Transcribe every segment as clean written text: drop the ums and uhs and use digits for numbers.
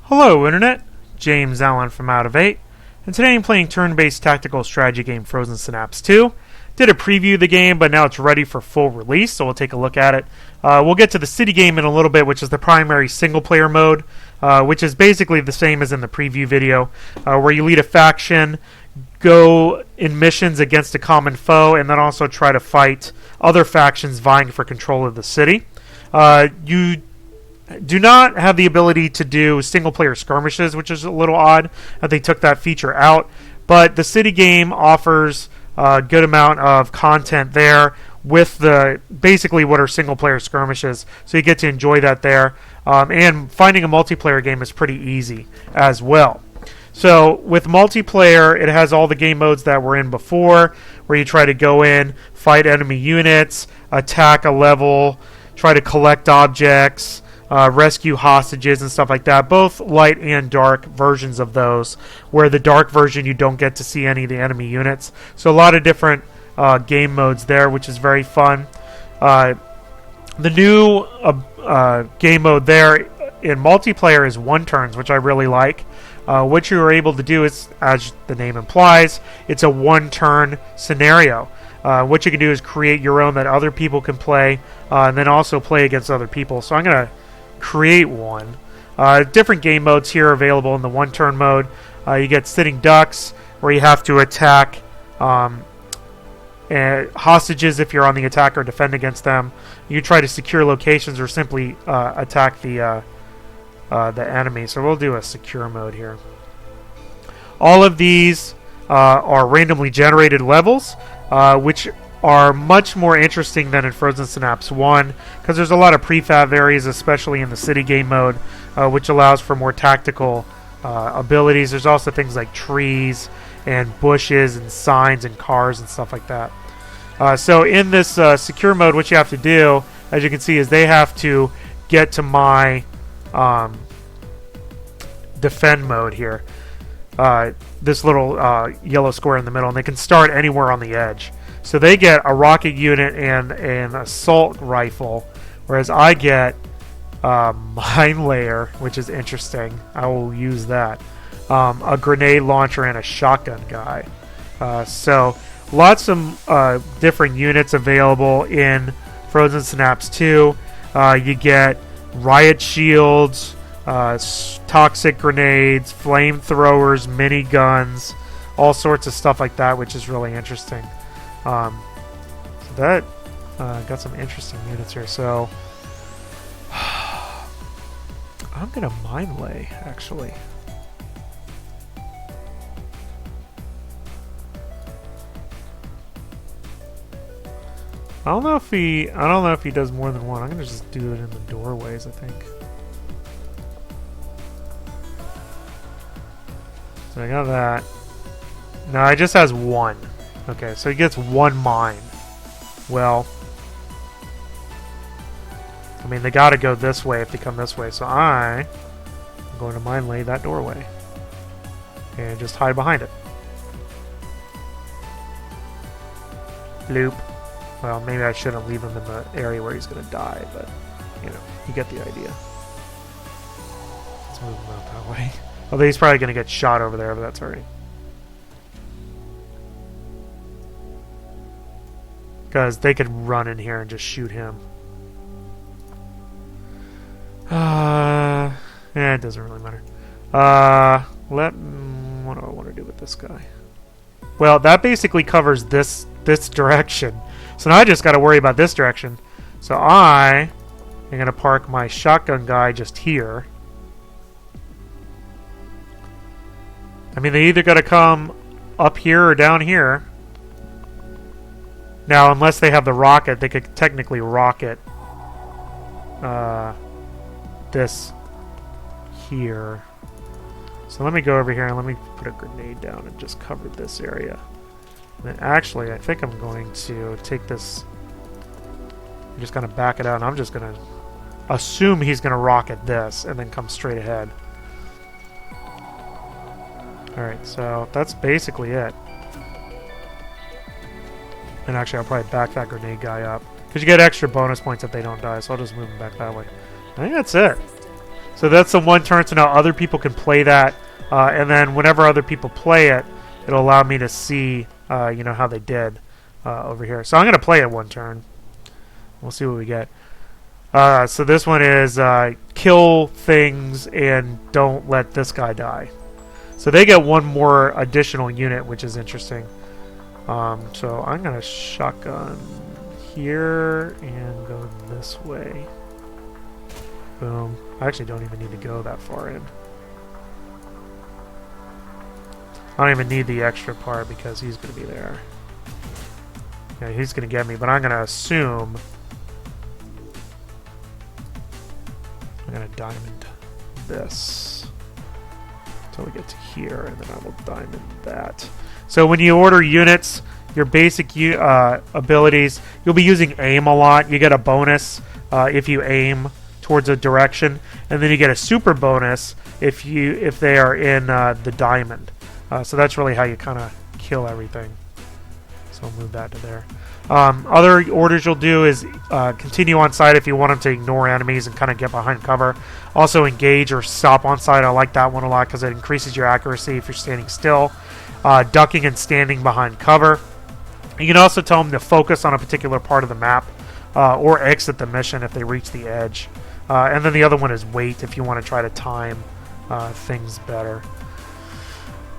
Hello Internet, James Allen from Out of 8, and today I'm playing turn-based tactical strategy game Frozen Synapse 2. Did a preview of the game, but now it's ready for full release, so we'll take a look at it. We'll get to the city game in a little bit, which is the primary single-player mode, which is basically the same as in the preview video, where you lead a faction, go in missions against a common foe, and then also try to fight other factions vying for control of the city. You do not have the ability to do single-player skirmishes, which is a little odd that they took that feature out. But the city game offers a good amount of content there with the basically what are single-player skirmishes, so you get to enjoy that there. And finding a multiplayer game is pretty easy as well. So with multiplayer, it has all the game modes that were in before, where you try to go in, fight enemy units, attack a level, try to collect objects, rescue hostages and stuff like that. Both light and dark versions of those, where the dark version you don't get to see any of the enemy units. So a lot of different game modes there, which is very fun. The new game mode there in multiplayer is one turns, which I really like. What you are able to do is, as the name implies, it's a one-turn scenario. What you can do is create your own that other people can play, and then also play against other people. So I'm going to create one. Different game modes here available in the one-turn mode. You get sitting ducks, where you have to attack hostages if you're on the attack or defend against them. You try to secure locations or simply attack the enemy. So we'll do a secure mode here. All of these are randomly generated levels, which are much more interesting than in Frozen Synapse 1, because there's a lot of prefab areas, especially in the city game mode, which allows for more tactical abilities. There's also things like trees and bushes and signs and cars and stuff like that. So in this secure mode, what you have to do, as you can see, is they have to get to my defend mode here. This little yellow square in the middle, and they can start anywhere on the edge. So they get a rocket unit and an assault rifle, whereas I get mine layer, which is interesting. I will use that. A grenade launcher and a shotgun guy. So lots of different units available in Frozen Synapse 2. You get riot shields, toxic grenades, flamethrowers, miniguns, all sorts of stuff like that, which is really interesting. So that got some interesting units here. So I'm gonna mine lay, actually. I don't know if he does more than one. I'm gonna just do it in the doorways, I think. So I got that. No, it just has one. Okay, so he gets one mine. Well, I mean, they gotta go this way if they come this way, so I'm going to mine lay that doorway. And just hide behind it. Bloop. Well, maybe I shouldn't leave him in the area where he's gonna die, but, you know, you get the idea. Let's move him out that way. Although he's probably gonna get shot over there, but that's alright. Because they could run in here and just shoot him. Yeah, it doesn't really matter. What do I want to do with this guy? Well, that basically covers this direction. So now I just got to worry about this direction. So I am going to park my shotgun guy just here. I mean, they either got to come up here or down here. Now, unless they have the rocket, they could technically rocket this here. So let me go over here and let me put a grenade down and just cover this area. And then actually, I think I'm going to take this. I'm just going to back it out, and I'm just going to assume he's going to rocket this and then come straight ahead. Alright, so that's basically it. And actually, I'll probably back that grenade guy up. Because you get extra bonus points if they don't die, so I'll just move them back that way. I think that's it. So that's the one turn, so now other people can play that, and then whenever other people play it, it'll allow me to see, you know, how they did over here. So I'm going to play it one turn. We'll see what we get. So this one is kill things and don't let this guy die. So they get one more additional unit, which is interesting. So I'm going to shotgun here and go this way. Boom. I actually don't even need to go that far in. I don't even need the extra part because he's going to be there. Yeah, he's going to get me, but I'm going to assume I'm going to diamond this until we get to here, and then I will diamond that. So when you order units, your basic abilities, you'll be using aim a lot. You get a bonus if you aim towards a direction, and then you get a super bonus if they are in the diamond. So that's really how you kind of kill everything. So I'll move that to there. Other orders you'll do is continue on site if you want them to ignore enemies and kind of get behind cover. Also engage or stop on site. I like that one a lot because it increases your accuracy if you're standing still. Ducking and standing behind cover. You can also tell them to focus on a particular part of the map or exit the mission if they reach the edge. And then the other one is wait if you want to try to time things better.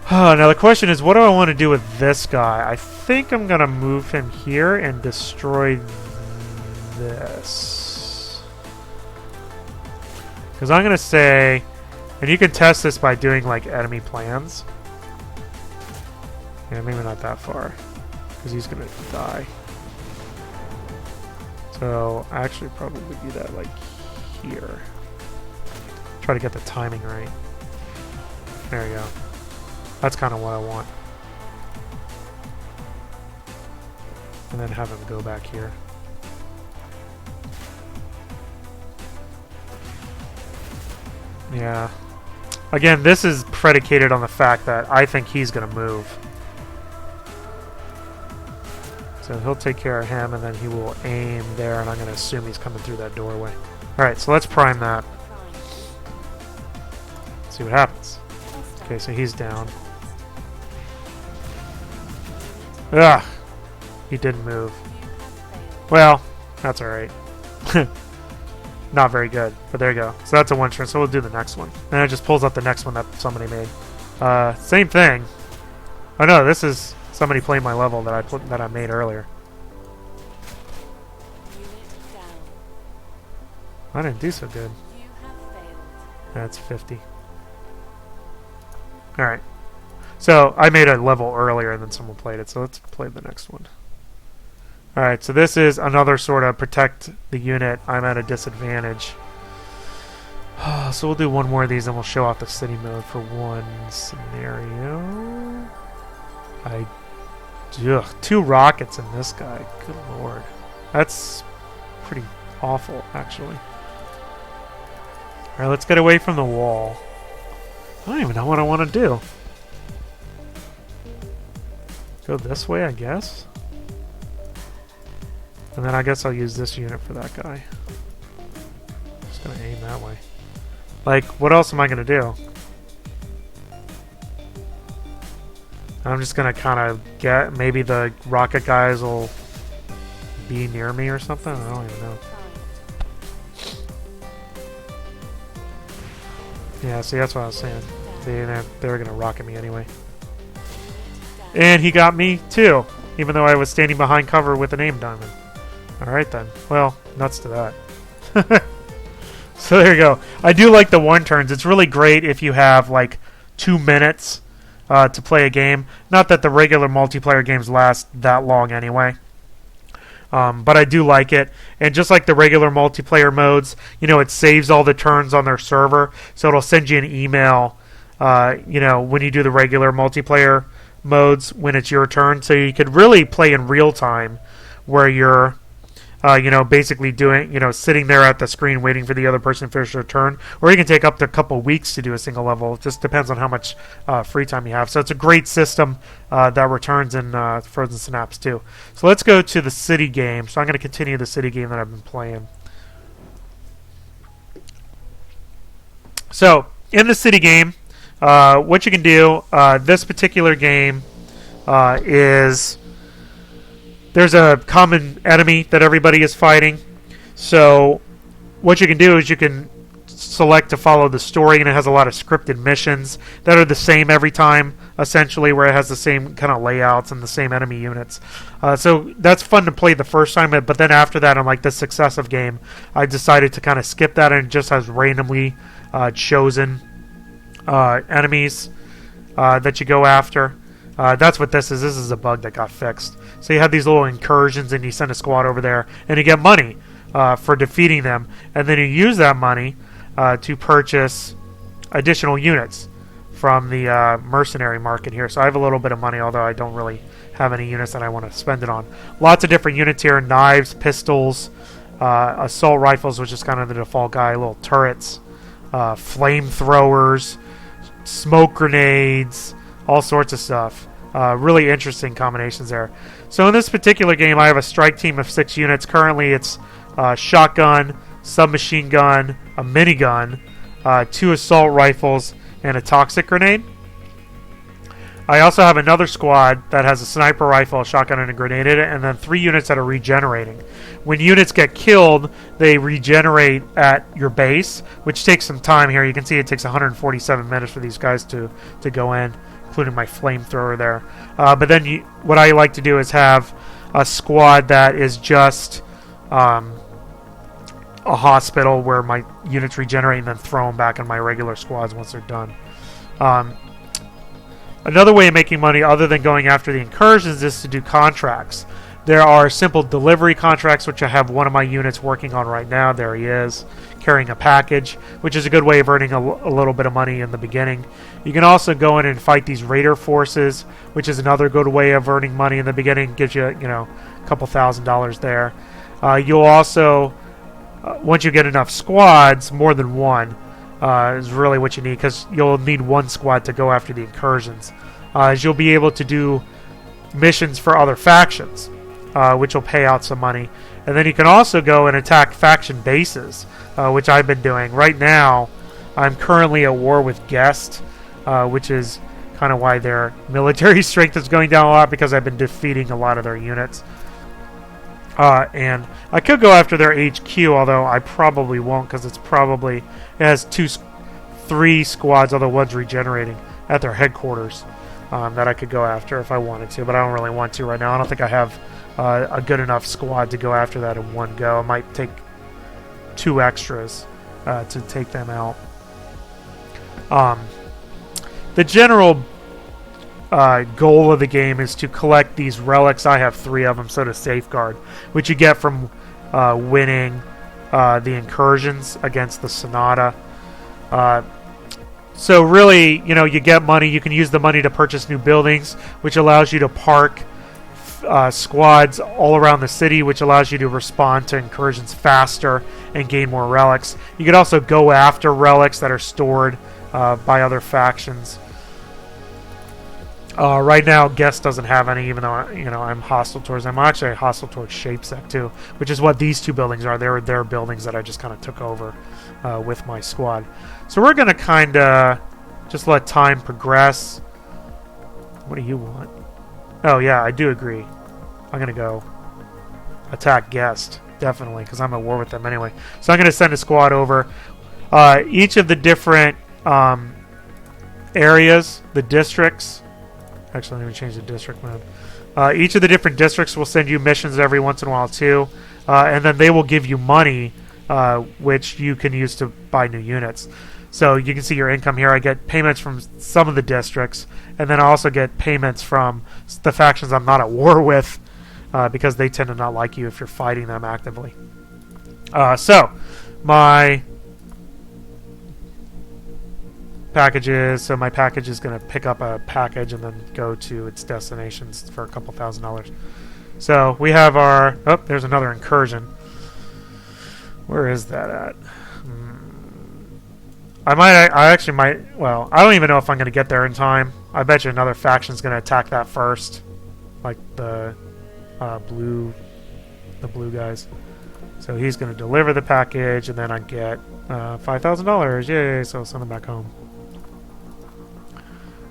Now the question is, what do I want to do with this guy? I think I'm going to move him here and destroy this. Because I'm going to say, and you can test this by doing like enemy plans. Yeah, maybe not that far, because he's going to die. So I actually probably do that like here. Try to get the timing right. There you go. That's kind of what I want. And then have him go back here. Yeah. Again, this is predicated on the fact that I think he's going to move. So he'll take care of him, and then he will aim there, and I'm going to assume he's coming through that doorway. Alright, so let's prime that. See what happens. Okay, so he's down. Ugh! He didn't move. Well, that's alright. Not very good, but there you go. So that's a one turn, so we'll do the next one. And it just pulls up the next one that somebody made. Same thing. Oh no, this is somebody playing my level that I made earlier. I didn't do so good. That's 50. Alright. So I made a level earlier and then someone played it, so let's play the next one. Alright, so this is another sort of protect the unit. I'm at a disadvantage. So we'll do one more of these and we'll show off the city mode for one scenario. Ugh, 2 rockets in this guy. Good lord. That's pretty awful, actually. Alright, let's get away from the wall. I don't even know what I want to do. Go this way, I guess. And then I guess I'll use this unit for that guy. Just gonna aim that way. Like, what else am I gonna do? I'm just gonna kind of get... Maybe the rocket guys will be near me or something? I don't even know. Yeah, see, that's what I was saying. See, they were gonna rocket me anyway. And he got me, too. Even though I was standing behind cover with an aim diamond. Alright then. Well, nuts to that. So there you go. I do like the one turns. It's really great if you have like 2 minutes to play a game. Not that the regular multiplayer games last that long anyway. But I do like it. And just like the regular multiplayer modes, you know, it saves all the turns on their server. So it'll send you an email, you know, when you do the regular multiplayer modes when it's your turn. So you could really play in real time where you're you know, basically doing, you know, sitting there at the screen waiting for the other person to finish their turn. Or you can take up to a couple weeks to do a single level. It just depends on how much free time you have. So it's a great system that returns in Frozen Synapse too. So let's go to the city game. So I'm going to continue the city game that I've been playing. So in the city game, what you can do, this particular game is there's a common enemy that everybody is fighting. So what you can do is you can select to follow the story, and it has a lot of scripted missions that are the same every time, essentially, where it has the same kind of layouts and the same enemy units. So that's fun to play the first time, but then after that, on like the successive game, I decided to kind of skip that, and it just has randomly chosen enemies that you go after. That's what this is. This is a bug that got fixed. So you have these little incursions, and you send a squad over there, and you get money for defeating them, and then you use that money to purchase additional units from the mercenary market here. So I have a little bit of money, although I don't really have any units that I want to spend it on. Lots of different units here: knives, pistols, assault rifles, which is kind of the default guy, little turrets, flamethrowers, smoke grenades, all sorts of stuff. Really interesting combinations there. So in this particular game, I have a strike team of 6 units. Currently, it's shotgun, submachine gun, a minigun, 2 assault rifles, and a toxic grenade. I also have another squad that has a sniper rifle, a shotgun, and a grenade in it, and then 3 units that are regenerating. When units get killed, they regenerate at your base, which takes some time here. You can see it takes 147 minutes for these guys to go in, including my flamethrower there. But then what I like to do is have a squad that is just a hospital where my units regenerate and then throw them back in my regular squads once they're done. Another way of making money other than going after the incursions is to do contracts. There are simple delivery contracts, which I have one of my units working on right now. There he is, carrying a package, which is a good way of earning a little bit of money in the beginning. You can also go in and fight these raider forces, which is another good way of earning money in the beginning. Gives you, a couple $1,000s there. You'll also, once you get enough squads, more than one is really what you need, because you'll need one squad to go after the incursions. As you'll be able to do missions for other factions, which will pay out some money. And then you can also go and attack faction bases, which I've been doing. Right now, I'm currently at war with Guest, which is kind of why their military strength is going down a lot, because I've been defeating a lot of their units. And I could go after their HQ, although I probably won't, because it has 3 squads, although one's regenerating, at their headquarters that I could go after if I wanted to, but I don't really want to right now. I don't think I have a good enough squad to go after that in one go. I might take 2 extras to take them out. The general goal of the game is to collect these relics. I have 3 of them, so to safeguard, which you get from winning the incursions against the Sonata. So really, you get money. You can use the money to purchase new buildings, which allows you to park squads all around the city, which allows you to respond to incursions faster and gain more relics. You can also go after relics that are stored by other factions. Right now, Guest doesn't have any, even though I'm hostile towards them. I'm actually hostile towards Shapesec too, which is what these 2 buildings are. They're their buildings that I just kind of took over with my squad. So we're going to kind of just let time progress. What do you want? Oh yeah, I do agree. I'm going to go attack Guest, definitely, because I'm at war with them anyway. So I'm going to send a squad over. Each of the different areas, the districts. Actually, let me change the district mode. Each of the different districts will send you missions every once in a while too, and then they will give you money, which you can use to buy new units. So you can see your income here. I get payments from some of the districts, and then I also get payments from the factions I'm not at war with, because they tend to not like you if you're fighting them actively. So my packages. So my package is going to pick up a package and then go to its destinations for a couple $1,000s. So we have our... Oh, there's another incursion. Where is that at? I actually might... Well, I don't even know if I'm going to get there in time. I bet you another faction's going to attack that first. Like the blue guys. So he's going to deliver the package, and then I get $5,000. Yay! So I'll send him back home.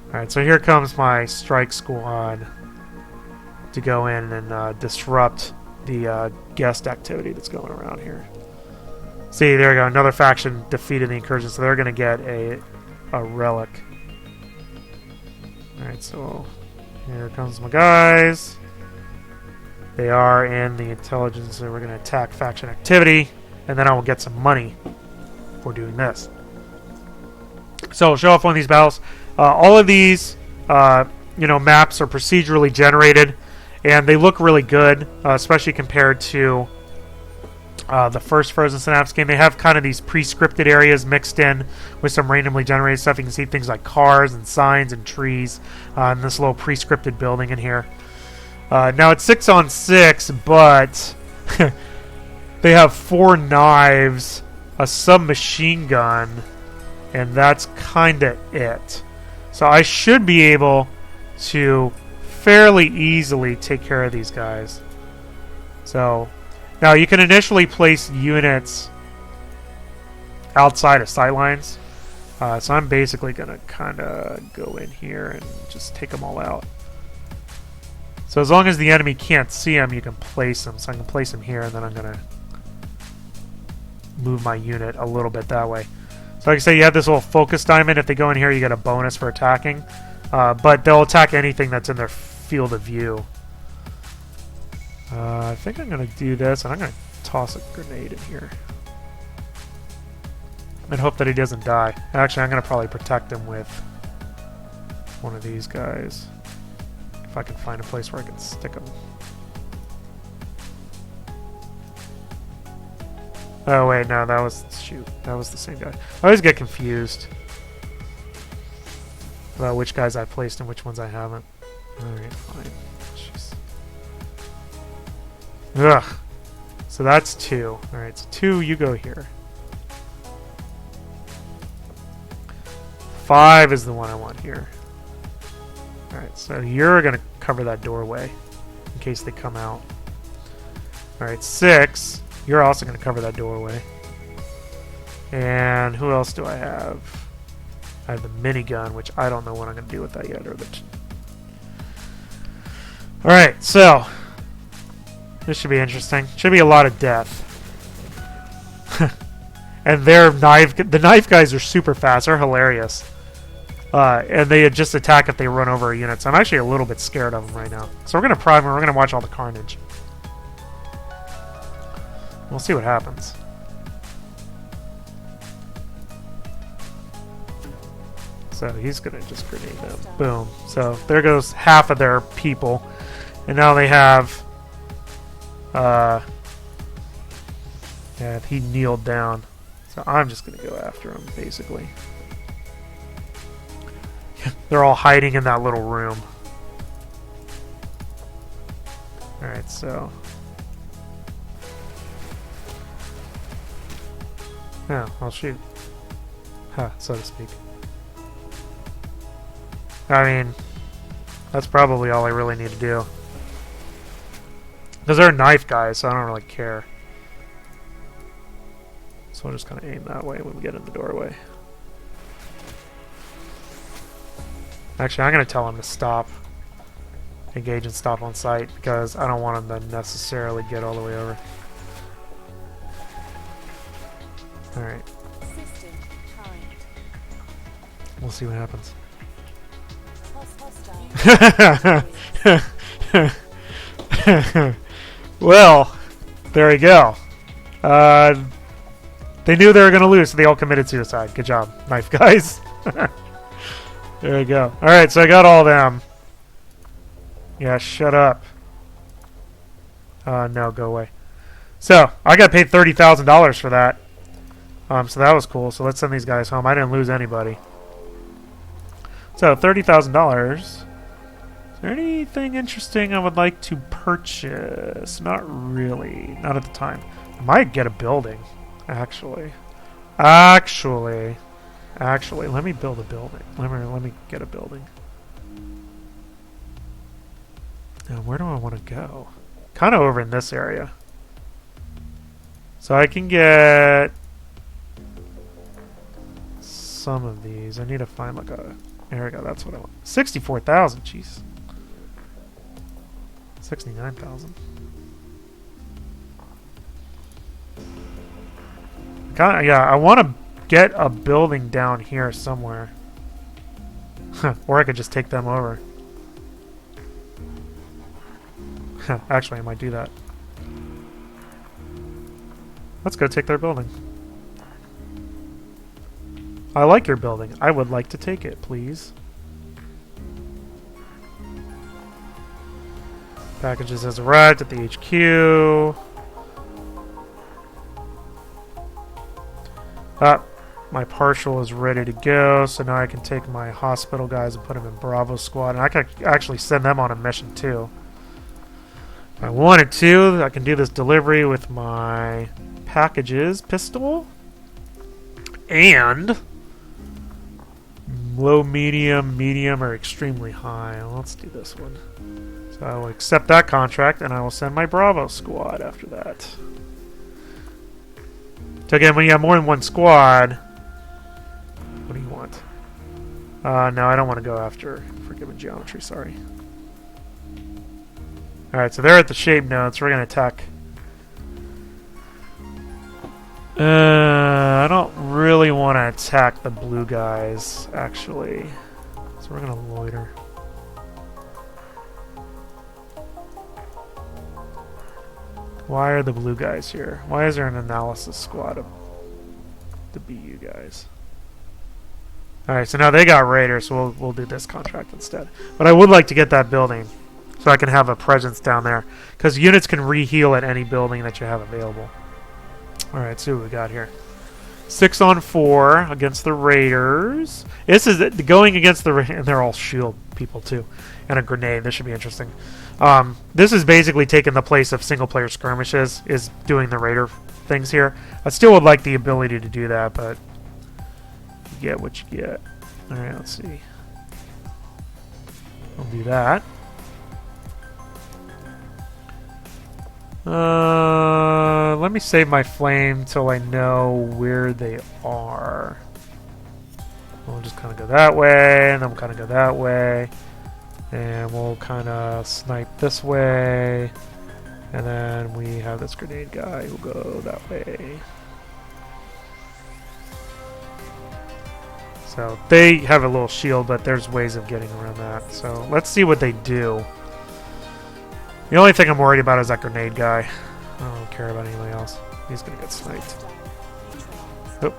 Alright, so here comes my strike squad to go in and disrupt the guest activity that's going around here. See, there we go. Another faction defeated the incursion, so they're going to get a relic. Alright, so here comes my guys. They are in the intelligence, so we're going to attack faction activity, and then I will get some money for doing this. So I'll show off one of these battles. All of these, maps are procedurally generated, and they look really good, especially compared to the first Frozen Synapse game. They have kind of these pre-scripted areas mixed in with some randomly generated stuff. You can see things like cars and signs and trees, and this little pre-scripted building in here. Now it's 6-on-6, but they have 4 knives, a submachine gun, and that's kind of it. So I should be able to fairly easily take care of these guys. So now you can initially place units outside of sightlines. So I'm basically going to kind of go in here and just take them all out. So as long as the enemy can't see them, you can place them. So I can place them here, and then I'm going to move my unit a little bit that way. So like I say, you have this little focus diamond. If they go in here, you get a bonus for attacking. But they'll attack anything that's in their field of view. I think I'm going to do this, and I'm going to toss a grenade in here. And hope that he doesn't die. Actually, I'm going to probably protect him with one of these guys. If I can find a place where I can stick him. Oh wait, no, that was... shoot, that was the same guy. I always get confused about which guys I placed and which ones I haven't. Alright, fine. Jeez. Ugh. So that's 2. Alright, so 2, you go here. 5 is the one I want here. Alright, so you're going to cover that doorway in case they come out. Alright, 6, you're also going to cover that doorway. And who else do I have? I have the minigun, which I don't know what I'm going to do with that yet. Alright, so this should be interesting. Should be a lot of death. And the knife guys are super fast. They're hilarious. And they just attack if they run over a unit. So I'm actually a little bit scared of them right now. So we're going to prime them. We're going to watch all the carnage. We'll see what happens. So he's going to just grenade them. Boom. So there goes half of their people. And now they have... yeah, he kneeled down. So I'm just going to go after him, basically. They're all hiding in that little room. Alright, so... yeah, I'll shoot. Huh, so to speak. I mean, that's probably all I really need to do. Because they're knife guys, so I don't really care. So we'll just kind of aim that way when we get in the doorway. Actually, I'm going to tell him to stop. Engage and stop on sight, because I don't want him to necessarily get all the way over. Alright. We'll see what happens. Well, there we go. They knew they were going to lose, so they all committed suicide. Good job, knife guys. There we go. Alright, so I got all them. Yeah, shut up. No, go away. So, I got paid $30,000 for that. So that was cool. So let's send these guys home. I didn't lose anybody. So, $30,000. Is there anything interesting I would like to purchase? Not really. Not at the time. I might get a building, actually. Actually, let me build a building. Let me get a building. Now, where do I want to go? Kind of over in this area. So I can get some of these. I need to find like a... There we go, that's what I want. 64,000, jeez. 69,000. Yeah, I want to get a building down here somewhere. Or I could just take them over. Actually, I might do that. Let's go take their building. I like your building. I would like to take it, please. Packages has arrived at the HQ. Ah, my partial is ready to go, so now I can take my hospital guys and put them in Bravo Squad. And I can actually send them on a mission, too. If I wanted to, I can do this delivery with my packages pistol. And... low, medium, or extremely high. Well, let's do this one. So I will accept that contract, and I will send my Bravo squad after that. So again, when you have more than one squad, what do you want? No, I don't want to go after Forgiven Geometry, sorry. Alright, so they're at the shape node, so we're going to attack. I don't really want to attack the blue guys, actually. So we're going to loiter. Why are the blue guys here? Why is there an analysis squad of the BU guys? Alright, so now they got raiders, so we'll do this contract instead. But I would like to get that building, so I can have a presence down there. Because units can re-heal at any building that you have available. Alright, see what we got here. 6 on 4 against the raiders. This is going against the... and they're all shield people, too. And a grenade. This should be interesting. This is basically taking the place of single-player skirmishes, is doing the raider things here. I still would like the ability to do that, but you get what you get. Alright, let's see. I'll do that. Let me save my flame till I know where they are. We'll just kind of go that way, and then we'll kind of go that way. And we'll kind of snipe this way. And then we have this grenade guy who'll go that way. So they have a little shield, but there's ways of getting around that. So let's see what they do. The only thing I'm worried about is that grenade guy. I don't care about anybody else. He's gonna get sniped. Oh,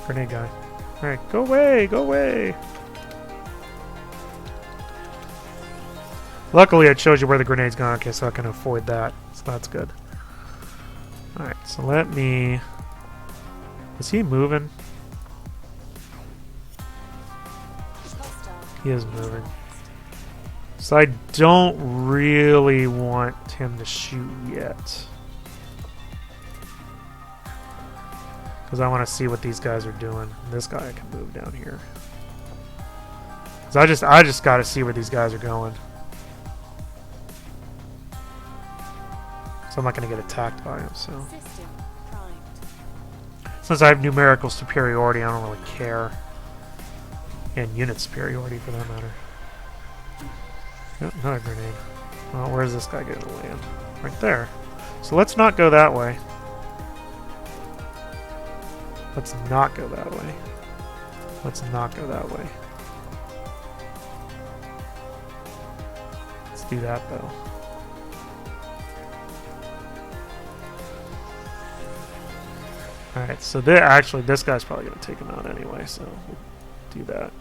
grenade guy. Alright, go away, go away! Luckily it shows you where the grenade's gone, okay, so I can avoid that. So that's good. Alright, so let me... Is he moving? He is moving. So I don't really want him to shoot yet. Because I want to see what these guys are doing. This guy can move down here. So I just got to see where these guys are going. So I'm not going to get attacked by him, so. Since I have numerical superiority, I don't really care. And unit superiority, for that matter. Yep, another grenade. Well, where's this guy going to land? Right there. So let's not go that way. Let's not go that way. Let's not go that way. Let's do that, though. Alright, so actually, this guy's probably going to take him out anyway, so we'll do that.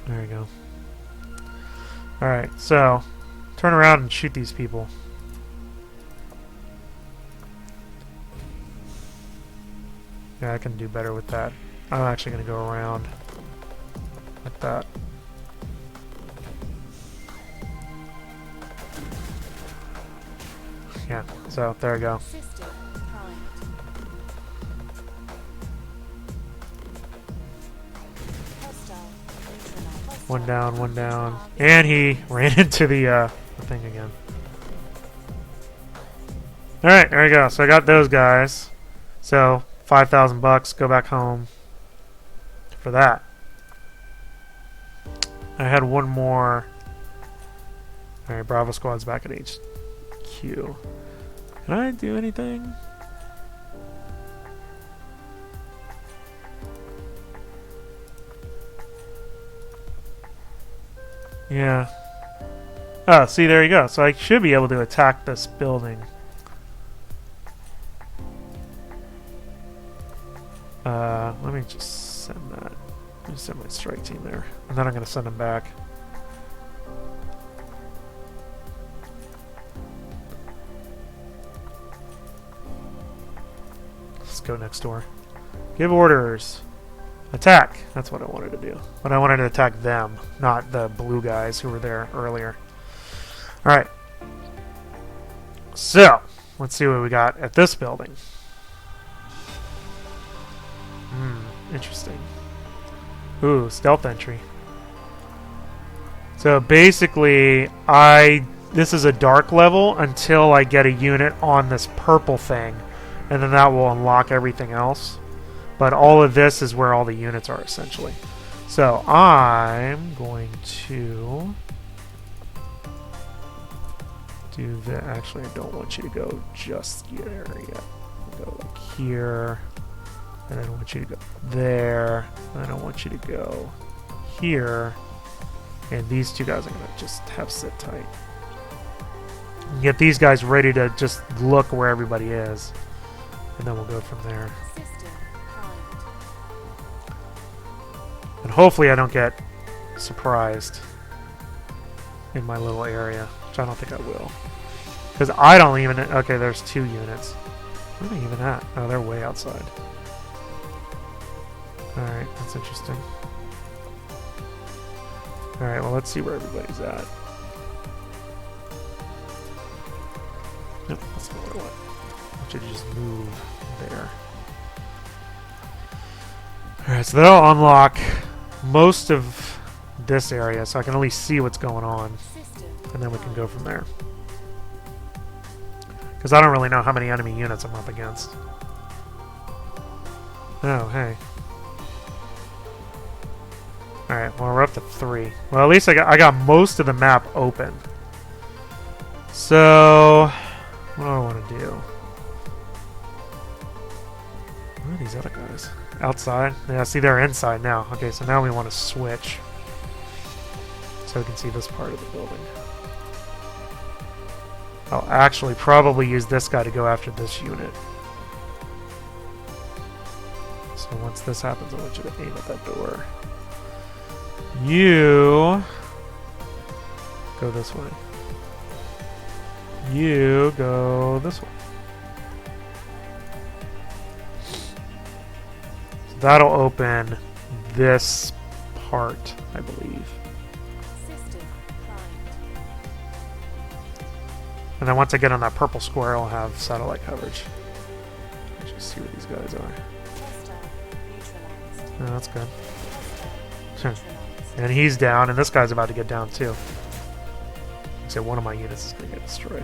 There we go. Alright, so turn around and shoot these people. Yeah, I can do better with that. I'm actually going to go around like that. Yeah, so there we go. One down, and he ran into the thing again. Alright, there we go. So I got those guys. So, $5,000, go back home for that. I had one more. Alright, Bravo Squad's back at HQ. Can I do anything? Yeah. Oh, see, there you go. So I should be able to attack this building. Let me just send that. Let me send my strike team there. And then I'm going to send them back. Let's go next door. Give orders. Attack. That's what I wanted to do. But I wanted to attack them, not the blue guys who were there earlier. Alright. So, let's see what we got at this building. Interesting. Ooh, stealth entry. So basically, this is a dark level until I get a unit on this purple thing, and then that will unlock everything else. But all of this is where all the units are, essentially. So I'm going to do that. Actually, I don't want you to go just there yet. Go like here. And I don't want you to go there. And I don't want you to go here. And these two guys I'm going to just have sit tight. And get these guys ready to just look where everybody is. And then we'll go from there. And hopefully I don't get surprised in my little area. Which I don't think I will. Because I don't even... Okay, there's 2 units. Where are they even at? Oh, they're way outside. Alright, that's interesting. Alright, well, let's see where everybody's at. Nope, that's not what I want. I should just move there. Alright, so that'll unlock most of this area, so I can at least see what's going on. And then we can go from there. Because I don't really know how many enemy units I'm up against. Oh, hey. Alright, well, we're up to 3. Well, at least I got most of the map open. So, what do I want to do? Where are these other guys? Outside? Yeah, see, they're inside now. Okay, so now we want to switch. So we can see this part of the building. I'll actually probably use this guy to go after this unit. So once this happens, I want you to aim at that door. You go this way. You go this way. So that'll open this part, I believe. And then once I get on that purple square, I'll have satellite coverage. Let's just see where these guys are. Oh, that's good. And he's down, and this guy's about to get down too. So one of my units is going to get destroyed.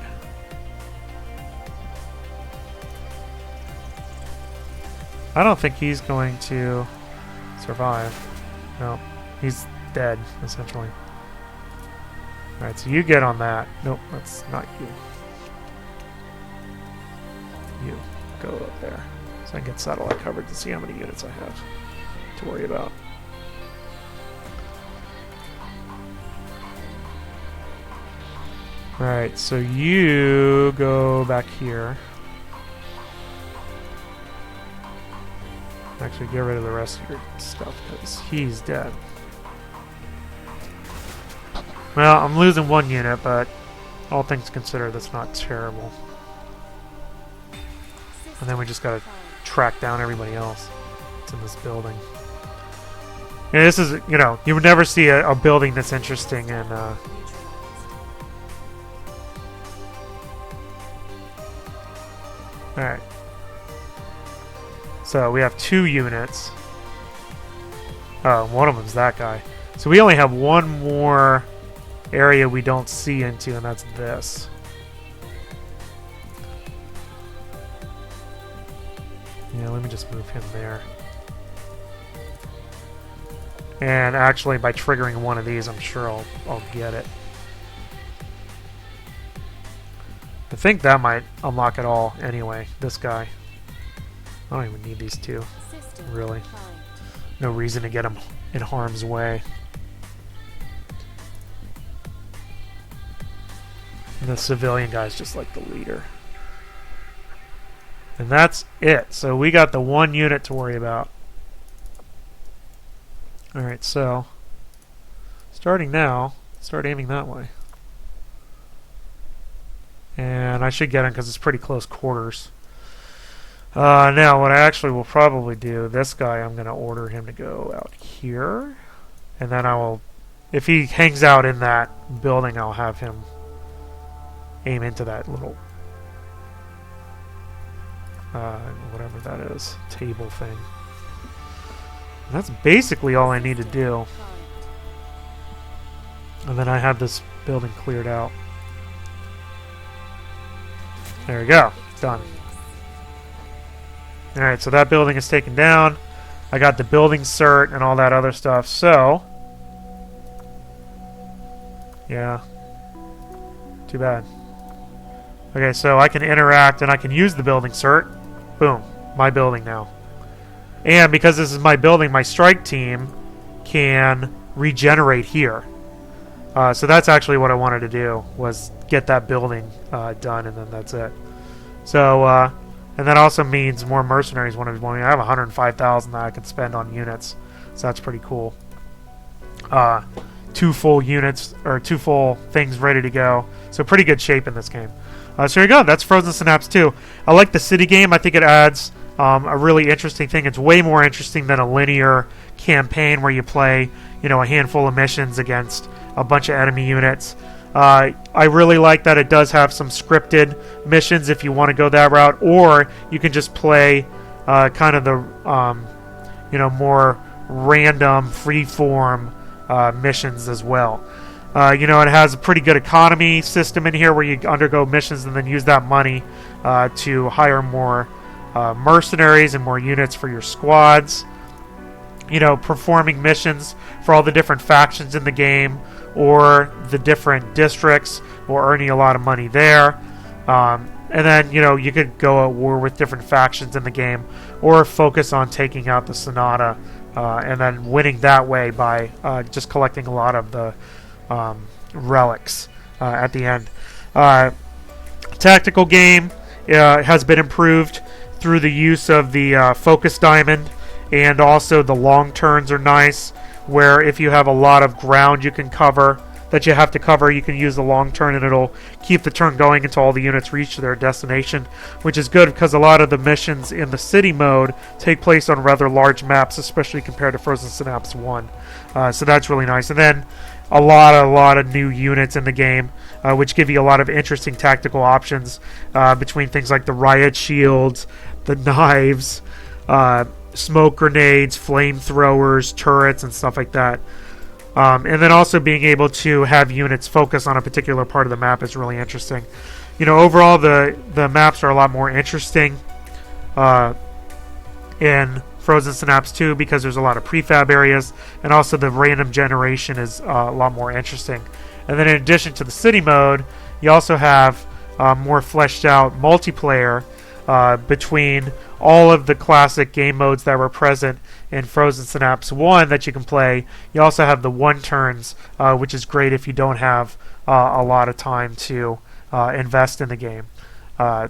I don't think he's going to survive. No, he's dead, essentially. Alright, so you get on that. Nope, that's not you. You go up there. So I can get satellite coverage to see how many units I have to worry about. Alright, so you go back here. Actually, get rid of the rest of your stuff because he's dead. Well, I'm losing 1 unit, but all things considered, that's not terrible. And then we just gotta track down everybody else that's in this building. Yeah, this is, you know, you would never see a building that's interesting in, Alright. So we have 2 units. Oh, one of them's that guy. So we only have 1 more area we don't see into, and that's this. Yeah, let me just move him there. And actually, by triggering one of these, I'm sure I'll get it. I think that might unlock it all anyway, this guy. I don't even need these two, really. No reason to get them in harm's way. And the civilian guy's just like the leader. And that's it. So we got the one unit to worry about. Alright, so starting now, start aiming that way. And I should get him because it's pretty close quarters. Now, what I actually will probably do, this guy, I'm going to order him to go out here. And then I will, if he hangs out in that building, I'll have him aim into that little, whatever that is, table thing. And that's basically all I need to do. And then I have this building cleared out. There we go. Done. Alright, so that building is taken down. I got the building cert and all that other stuff. So, yeah. Too bad. Okay, so I can interact and I can use the building cert. Boom. My building now. And because this is my building, my strike team can regenerate here. So that's actually what I wanted to do, was get that building done, and then that's it. So, and that also means more mercenaries want to be joining. I have 105,000 that I can spend on units, so that's pretty cool. 2 full units, or 2 full things ready to go. So pretty good shape in this game. So here you go. That's Frozen Synapse 2. I like the city game. I think it adds a really interesting thing. It's way more interesting than a linear campaign where you play, you know, a handful of missions against a bunch of enemy units. I really like that it does have some scripted missions if you want to go that route, or you can just play kind of the you know, more random, free-form missions as well. You know, it has a pretty good economy system in here where you undergo missions and then use that money to hire more mercenaries and more units for your squads. You know, performing missions for all the different factions in the game or the different districts, or earning a lot of money there. And then, you know, you could go at war with different factions in the game, or focus on taking out the Sonata, and then winning that way by just collecting a lot of the relics at the end. Tactical game has been improved through the use of the focus diamond, and also the long turns are nice, where if you have a lot of ground you can cover, that you have to cover, you can use the long turn and it'll keep the turn going until all the units reach their destination, which is good because a lot of the missions in the city mode take place on rather large maps, especially compared to Frozen Synapse 1. So that's really nice. And then a lot of new units in the game, which give you a lot of interesting tactical options between things like the riot shields, the knives, smoke grenades, flamethrowers, turrets, and stuff like that. And then also being able to have units focus on a particular part of the map is really interesting. You know, overall the maps are a lot more interesting in Frozen Synapse 2 because there's a lot of prefab areas, and also the random generation is a lot more interesting. And then in addition to the city mode, you also have more fleshed out multiplayer between all of the classic game modes that were present in Frozen Synapse 1 that you can play. You also have the one turns, which is great if you don't have a lot of time to invest in the game.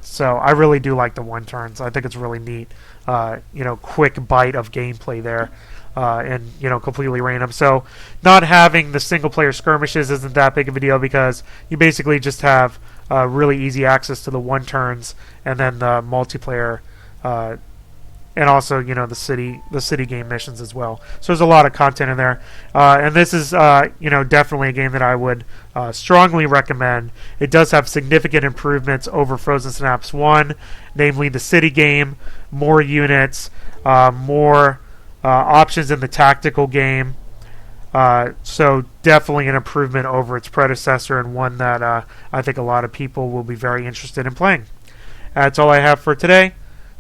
So I really do like the one turns. I think it's really neat. You know, quick bite of gameplay there, and you know, completely random. So not having the single player skirmishes isn't that big of a deal because you basically just have really easy access to the one turns and then the multiplayer, and also, you know, the city game missions as well. So there's a lot of content in there, and this is you know, definitely a game that I would strongly recommend. It does have significant improvements over Frozen Synapse 1, namely the city game, more units, more options in the tactical game. So definitely an improvement over its predecessor, and one that I think a lot of people will be very interested in playing. That's all I have for today.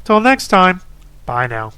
Till next time, Bye now.